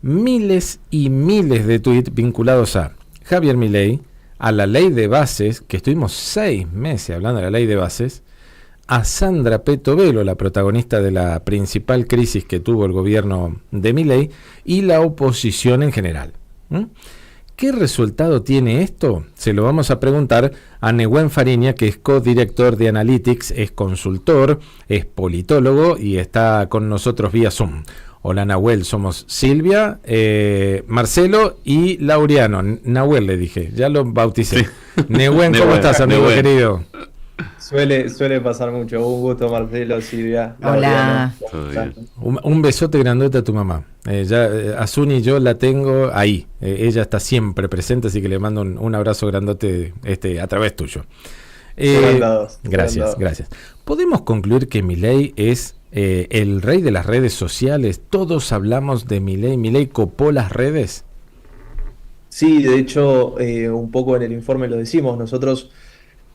miles y miles de tweets vinculados a Javier Milei, a la ley de bases, que estuvimos 6 meses hablando de la ley de bases, a Sandra Petovelo, la protagonista de la principal crisis que tuvo el gobierno de Milei, y la oposición en general. ¿Qué resultado tiene esto? Se lo vamos a preguntar a Nehuen Fariña, que es codirector de Analytics, es consultor, es politólogo y está con nosotros vía Zoom. Hola Nahuel, somos Silvia, Marcelo y Laureano. Nahuel le dije, ya lo bauticé. Sí. Nehuen, ¿cómo estás, amigo querido? Suele pasar mucho. Un gusto, Marcelo, Silvia. Hola. Un besote grandote a tu mamá. Azuni y yo la tengo ahí. Ella está siempre presente, así que le mando un abrazo grandote a través tuyo. Gracias. ¿Podemos concluir que Milei es el rey de las redes sociales? Todos hablamos de Milei. ¿Milei copó las redes? Sí, de hecho, un poco en el informe lo decimos. Nosotros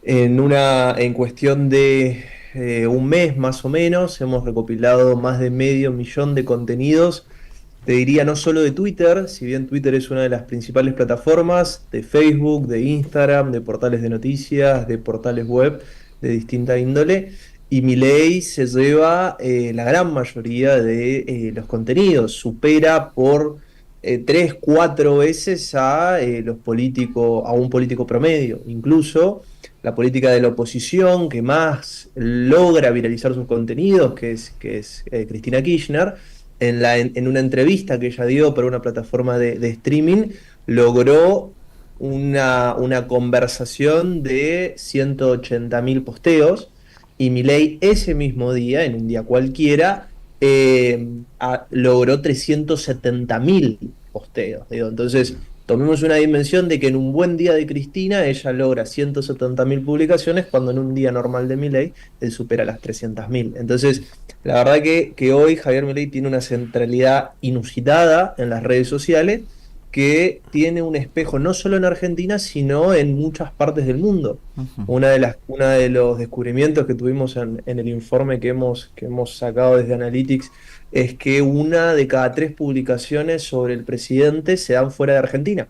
en cuestión de un mes más o menos hemos recopilado más de 500.000 de contenidos. Te diría no solo de Twitter, si bien Twitter es una de las principales plataformas, de Facebook, de Instagram, de portales de noticias, de portales web de distinta índole, y Milei se lleva la gran mayoría de los contenidos, supera por 3, 4 veces a un político promedio. Incluso la política de la oposición que más logra viralizar sus contenidos, que es Cristina Kirchner, en una entrevista que ella dio para una plataforma de streaming, logró una conversación de 180.000 posteos, y Milei ese mismo día, en un día cualquiera, logró 370.000 posteos. Entonces, tomemos una dimensión de que en un buen día de Cristina ella logra 170.000 publicaciones, cuando en un día normal de Milei él supera las 300.000. Entonces, la verdad que hoy Javier Milei tiene una centralidad inusitada en las redes sociales, que tiene un espejo no solo en Argentina, sino en muchas partes del mundo. Uno de los descubrimientos que tuvimos en el informe que hemos sacado desde Analytics es que 1 de cada 3 publicaciones sobre el presidente se dan fuera de Argentina,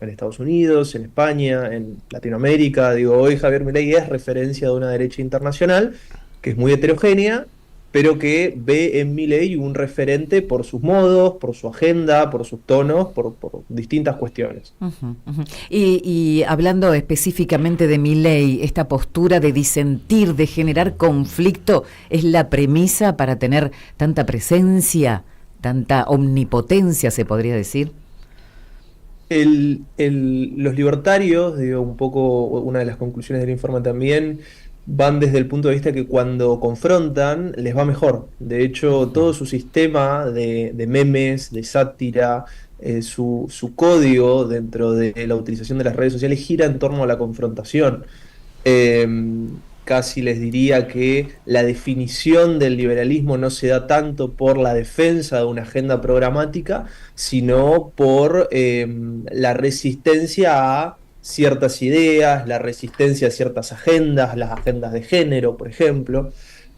en Estados Unidos, en España, en Latinoamérica. Hoy Javier Milei es referencia de una derecha internacional que es muy heterogénea, pero que ve en Milei un referente por sus modos, por su agenda, por sus tonos, por distintas cuestiones. Y hablando específicamente de Milei, esta postura de disentir, de generar conflicto, ¿es la premisa para tener tanta presencia, tanta omnipotencia, se podría decir? Los libertarios, un poco una de las conclusiones del informe también, van desde el punto de vista que cuando confrontan les va mejor. De hecho, todo su sistema de memes, de sátira, su código dentro de la utilización de las redes sociales gira en torno a la confrontación. Casi les diría que la definición del liberalismo no se da tanto por la defensa de una agenda programática, sino por la resistencia a ciertas ideas, la resistencia a ciertas agendas, las agendas de género, por ejemplo.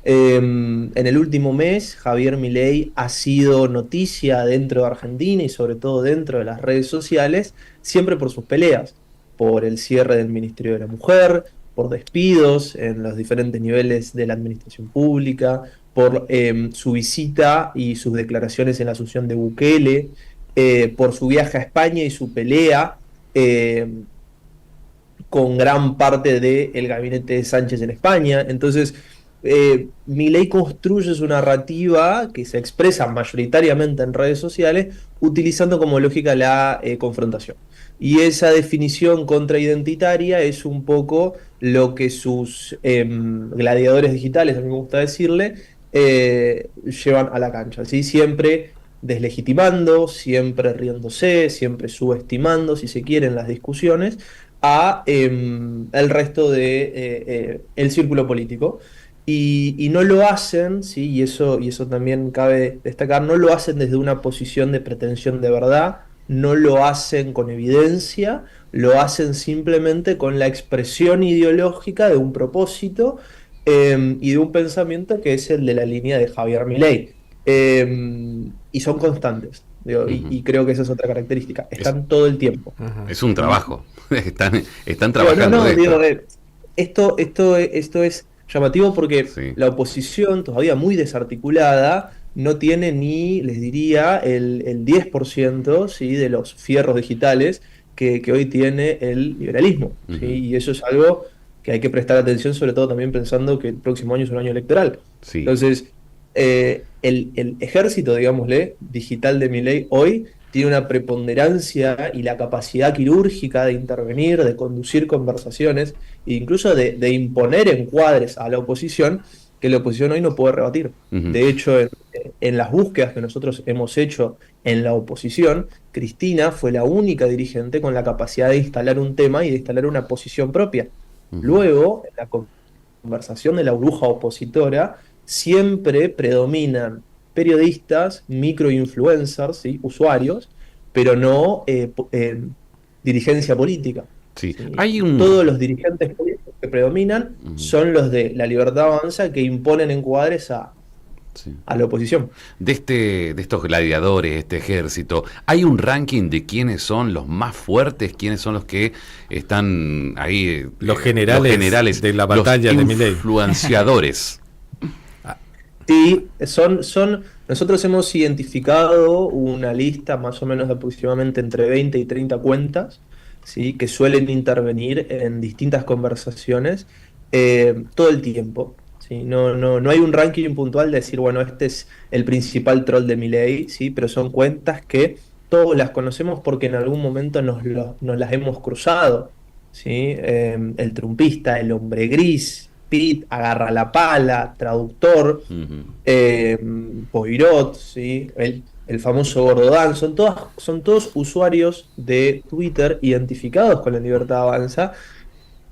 En el último mes, Javier Milei ha sido noticia dentro de Argentina y sobre todo dentro de las redes sociales, siempre por sus peleas, por el cierre del Ministerio de la Mujer, por despidos en los diferentes niveles de la administración pública, por su visita y sus declaraciones en la asunción de Bukele, por su viaje a España y su pelea con gran parte del gabinete de Sánchez en España. Entonces, Milei construye su narrativa, que se expresa mayoritariamente en redes sociales, utilizando como lógica la confrontación. Y esa definición contraidentitaria es un poco lo que sus gladiadores digitales, a mí me gusta decirle, llevan a la cancha, ¿sí? Siempre deslegitimando, siempre riéndose, siempre subestimando, si se quiere, en las discusiones, a el resto de el círculo político. Y no lo hacen, ¿sí? Y eso también cabe destacar, no lo hacen desde una posición de pretensión de verdad, no lo hacen con evidencia, lo hacen simplemente con la expresión ideológica de un propósito y de un pensamiento que es el de la línea de Javier Milei. Y son constantes. Digo, y creo que esa es otra característica. Están todo el tiempo. Es un trabajo. Están Digo, trabajando de esto. Esto es llamativo porque Sí. la oposición, todavía muy desarticulada, no tiene ni, les diría, el 10%, ¿sí?, de los fierros digitales que hoy tiene el liberalismo, ¿sí? Ujú. Y eso es algo que hay que prestar atención, sobre todo también pensando que el próximo año es un año electoral. Sí. Entonces, el ejército, digámosle, digital de Milei hoy tiene una preponderancia y la capacidad quirúrgica de intervenir, de conducir conversaciones, e incluso de imponer encuadres a la oposición que la oposición hoy no puede rebatir. Ujú. De hecho, en las búsquedas que nosotros hemos hecho en la oposición, Cristina fue la única dirigente con la capacidad de instalar un tema y de instalar una posición propia. Ujú. Luego, en la conversación de la burbuja opositora, siempre predominan periodistas, microinfluencers, ¿sí?, usuarios, pero no dirigencia política. Sí. ¿Sí? Hay un... Todos los dirigentes políticos que predominan Ujú. son los de La Libertad Avanza, que imponen encuadres Sí. a la oposición. De estos gladiadores, este ejército, ¿hay un ranking de quiénes son los más fuertes, quiénes son los que están ahí? Los generales de la batalla de Milei. Influenciadores. Sí, nosotros hemos identificado una lista más o menos de aproximadamente entre 20 y 30 cuentas, ¿sí?, que suelen intervenir en distintas conversaciones todo el tiempo. ¿Sí? No hay un ranking puntual de decir, bueno, este es el principal troll de Milei, ¿sí?, pero son cuentas que todos las conocemos porque en algún momento nos las hemos cruzado, ¿sí? El trumpista, el hombre gris, Pete, agarra la pala, traductor, Poirot, ¿sí?, el famoso Gordodán, son todos usuarios de Twitter identificados con La Libertad Avanza,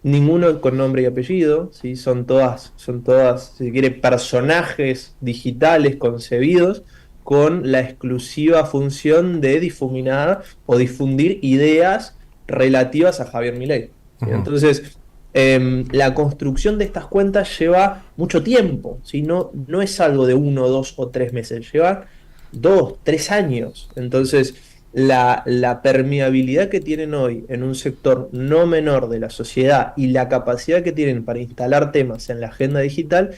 ninguno con nombre y apellido, ¿sí? Son todas, si se quiere, personajes digitales concebidos con la exclusiva función de difuminar o difundir ideas relativas a Javier Milei, ¿sí? Entonces, la construcción de estas cuentas lleva mucho tiempo, ¿sí? No es algo de 1, 2 o 3 meses, lleva 2, 3 años. Entonces, la permeabilidad que tienen hoy en un sector no menor de la sociedad y la capacidad que tienen para instalar temas en la agenda digital,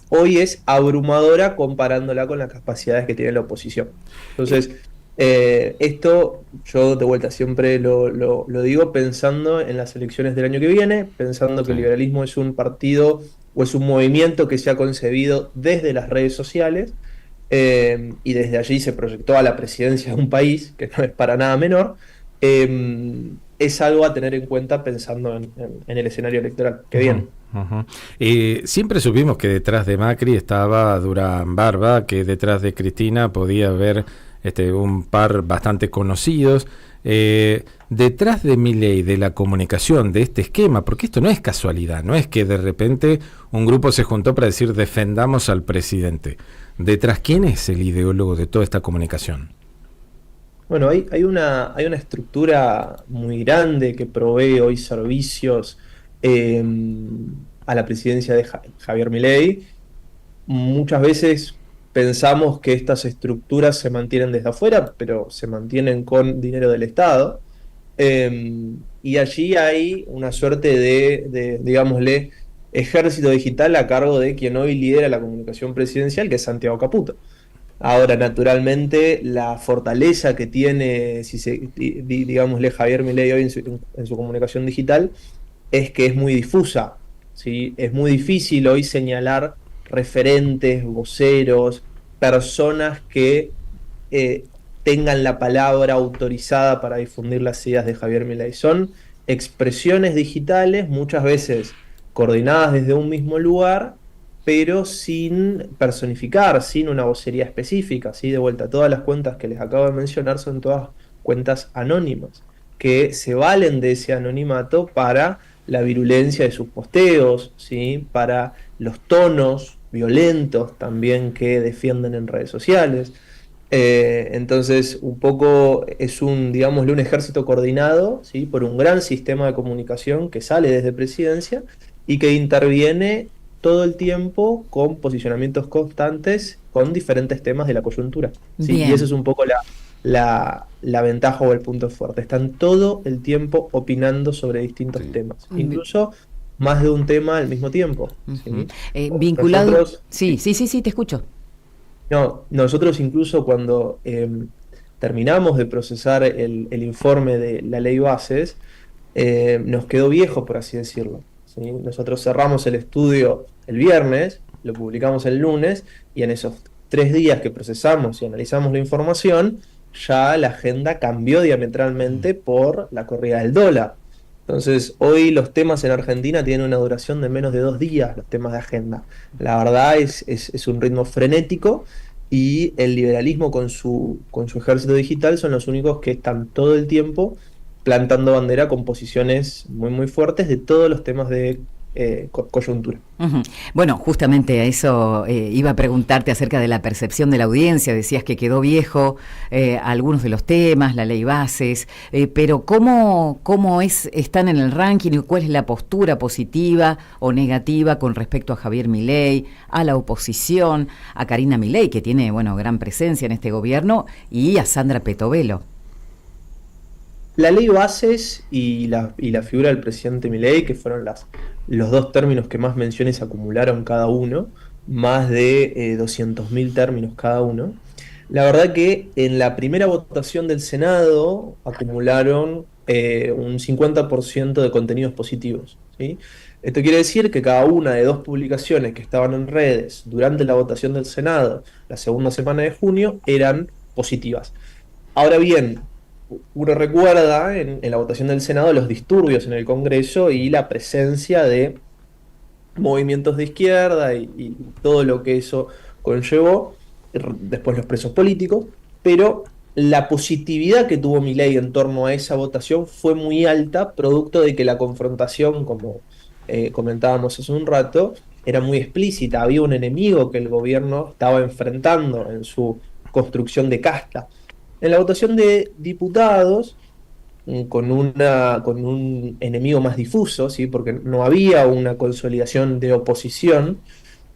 hoy es abrumadora comparándola con las capacidades que tiene la oposición. Entonces, esto yo de vuelta siempre lo digo pensando en las elecciones del año que viene, pensando que el liberalismo es un partido o es un movimiento que se ha concebido desde las redes sociales, y desde allí se proyectó a la presidencia de un país, que no es para nada menor. Es algo a tener en cuenta pensando en el escenario electoral que viene. Siempre supimos que detrás de Macri estaba Durán Barba, que detrás de Cristina podía haber un par bastante conocidos. Detrás de Milei, de la comunicación, de este esquema, porque esto no es casualidad, no es que de repente un grupo se juntó para decir defendamos al presidente. Detrás, ¿quién es el ideólogo de toda esta comunicación? Bueno, hay una estructura muy grande que provee hoy servicios a la presidencia de Javier Milei. Muchas veces pensamos que estas estructuras se mantienen desde afuera, pero se mantienen con dinero del Estado. Y allí hay una suerte de, digámosle, ejército digital a cargo de quien hoy lidera la comunicación presidencial, que es Santiago Caputo. Ahora, naturalmente, la fortaleza que tiene, digámosle, Javier Milei hoy en su comunicación digital es que es muy difusa, ¿sí? Es muy difícil hoy señalar referentes, voceros, personas que tengan la palabra autorizada para difundir las ideas de Javier Milei. Son expresiones digitales, muchas veces coordinadas desde un mismo lugar, pero sin personificar, sin una vocería específica, ¿sí? De vuelta, todas las cuentas que les acabo de mencionar son todas cuentas anónimas, que se valen de ese anonimato para la virulencia de sus posteos, ¿sí? Para los tonos violentos también que defienden en redes sociales. Entonces, un poco es digámosle, un ejército coordinado, ¿sí? Por un gran sistema de comunicación que sale desde presidencia y que interviene todo el tiempo con posicionamientos constantes con diferentes temas de la coyuntura, ¿sí? Y esa es un poco la ventaja o el punto fuerte. Están todo el tiempo opinando sobre distintos temas, incluso más de un tema al mismo tiempo. ¿Sí? Vinculado... Nosotros, sí, te escucho. No, nosotros incluso cuando terminamos de procesar el informe de la ley bases, nos quedó viejo, por así decirlo. ¿Sí? Nosotros cerramos el estudio el viernes, lo publicamos el lunes, y en esos 3 días que procesamos y analizamos la información, ya la agenda cambió diametralmente por la corrida del dólar. Entonces, hoy los temas en Argentina tienen una duración de menos de 2 días, los temas de agenda. La verdad es un ritmo frenético, y el liberalismo con su ejército digital son los únicos que están todo el tiempo plantando bandera con posiciones muy, muy fuertes de todos los temas de coyuntura. Uh-huh. Bueno, justamente a eso iba a preguntarte acerca de la percepción de la audiencia. Decías que quedó viejo algunos de los temas, la ley bases, pero ¿cómo están en el ranking y cuál es la postura positiva o negativa con respecto a Javier Milei, a la oposición, a Karina Milei, que tiene, gran presencia en este gobierno, y a Sandra Petovelo? La ley bases y la figura del presidente Milei, que fueron los 2 términos que más menciones acumularon cada uno, más de 200.000 términos cada uno. La verdad que en la primera votación del Senado acumularon un 50% de contenidos positivos, ¿sí? Esto quiere decir que cada una de 2 publicaciones que estaban en redes durante la votación del Senado, la segunda semana de junio, eran positivas. Ahora bien, uno recuerda en la votación del Senado los disturbios en el Congreso y la presencia de movimientos de izquierda y todo lo que eso conllevó, después los presos políticos, pero la positividad que tuvo Milei en torno a esa votación fue muy alta, producto de que la confrontación, como comentábamos hace un rato, era muy explícita. Había un enemigo que el gobierno estaba enfrentando en su construcción de casta. En la votación de diputados, con un enemigo más difuso, ¿sí? Porque no había una consolidación de oposición,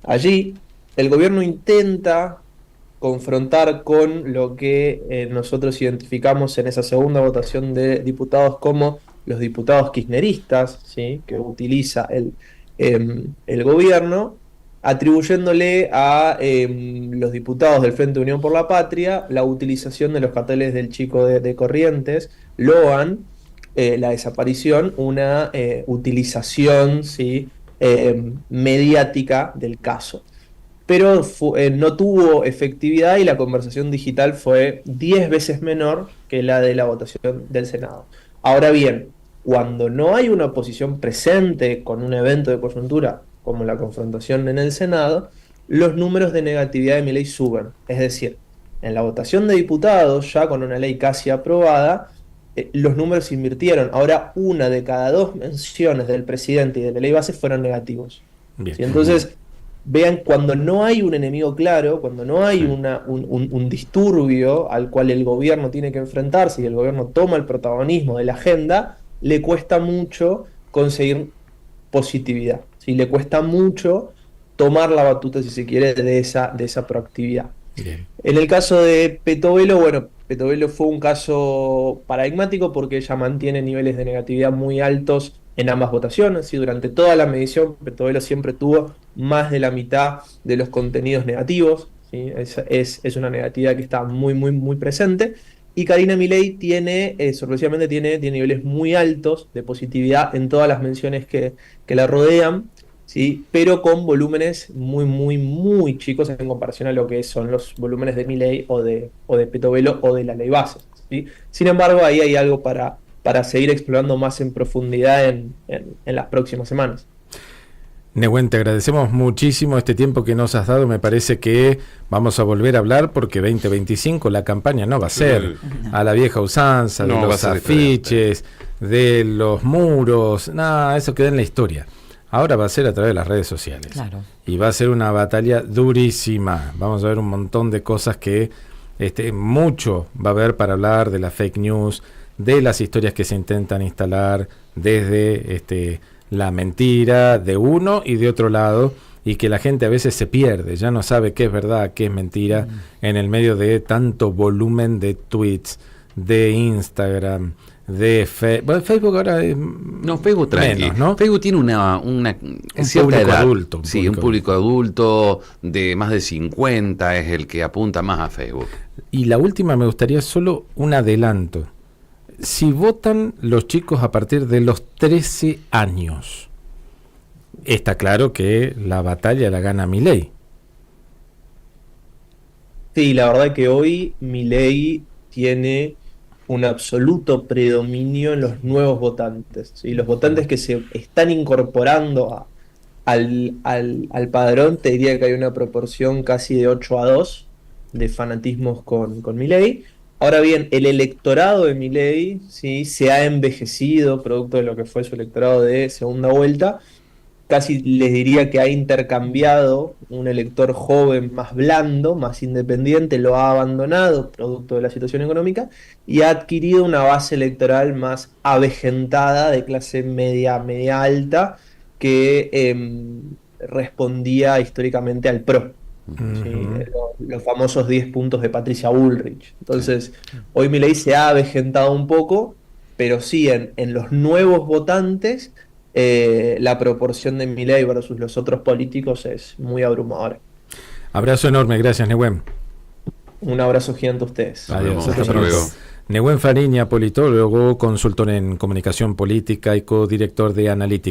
allí el gobierno intenta confrontar con lo que nosotros identificamos en esa segunda votación de diputados como los diputados kirchneristas, ¿sí? Que utiliza el gobierno, atribuyéndole a los diputados del Frente Unión por la Patria la utilización de los carteles del Chico de Corrientes, loan la desaparición, una utilización, ¿sí? Mediática del caso. Pero no tuvo efectividad y la conversación digital fue 10 veces menor que la de la votación del Senado. Ahora bien, cuando no hay una oposición presente con un evento de coyuntura como la confrontación en el Senado, los números de negatividad de Milei suben. Es decir, en la votación de diputados, ya con una ley casi aprobada, los números se invirtieron. Ahora 1 de cada 2 menciones del presidente y de la ley base fueron negativos. ¿Sí? Entonces, vean, cuando no hay un enemigo claro, cuando no hay un disturbio al cual el gobierno tiene que enfrentarse y el gobierno toma el protagonismo de la agenda, le cuesta mucho conseguir positividad. ¿Sí? Le cuesta mucho tomar la batuta, si se quiere, de esa proactividad. Bien. En el caso de Petovelo, Petovelo fue un caso paradigmático porque ella mantiene niveles de negatividad muy altos en ambas votaciones. ¿Sí? Durante toda la medición, Petovelo siempre tuvo más de la mitad de los contenidos negativos. ¿Sí? Es una negatividad que está muy, muy, muy presente. Y Karina Milei sorpresivamente tiene niveles muy altos de positividad en todas las menciones que la rodean, ¿sí? Pero con volúmenes muy, muy, muy chicos en comparación a lo que son los volúmenes de Milei o de Petovelo o de la ley base, ¿sí? Sin embargo, ahí hay algo para seguir explorando más en profundidad en las próximas semanas. Nehuen, te agradecemos muchísimo este tiempo que nos has dado. Me parece que vamos a volver a hablar porque 2025 la campaña no va a ser a la vieja usanza, de los afiches, de los muros, nada, eso queda en la historia. Ahora va a ser a través de las redes sociales. Claro. Y va a ser una batalla durísima. Vamos a ver un montón de cosas que mucho va a haber para hablar de las fake news, de las historias que se intentan instalar desde la mentira de uno y de otro lado, y que la gente a veces se pierde, ya no sabe qué es verdad, qué es mentira, en el medio de tanto volumen de tweets, de Instagram, de Facebook ahora es No, Facebook tranqui. menos, ¿no? Facebook tiene una Un cierta público edad. adulto, un Sí, público un público adulto de más de 50 es el que apunta más a Facebook. Y la última me gustaría solo un adelanto. Si votan los chicos a partir de los 13 años, está claro que la batalla la gana Milei. Sí, la verdad que hoy Milei tiene un absoluto predominio en los nuevos votantes, ¿sí? Los votantes que se están incorporando al padrón, te diría que hay una proporción casi de 8-2 de fanatismos con Milei. Ahora bien, el electorado de Milei, ¿sí?, se ha envejecido, producto de lo que fue su electorado de segunda vuelta. Casi les diría que ha intercambiado un elector joven más blando, más independiente, lo ha abandonado, producto de la situación económica, y ha adquirido una base electoral más avejentada, de clase media, media alta, que respondía históricamente al PRO. ¿Sí? Los famosos 10 puntos de Patricia Bullrich. Entonces, hoy Milei se ha avejentado un poco, pero sí, en los nuevos votantes, la proporción de Milei versus los otros políticos es muy abrumadora. Abrazo enorme, gracias Nehuen. Un abrazo gigante a ustedes. Adiós, hasta Hasta pronto. luego. Nehuen Fariña, politólogo, consultor en comunicación política y codirector de Analítica.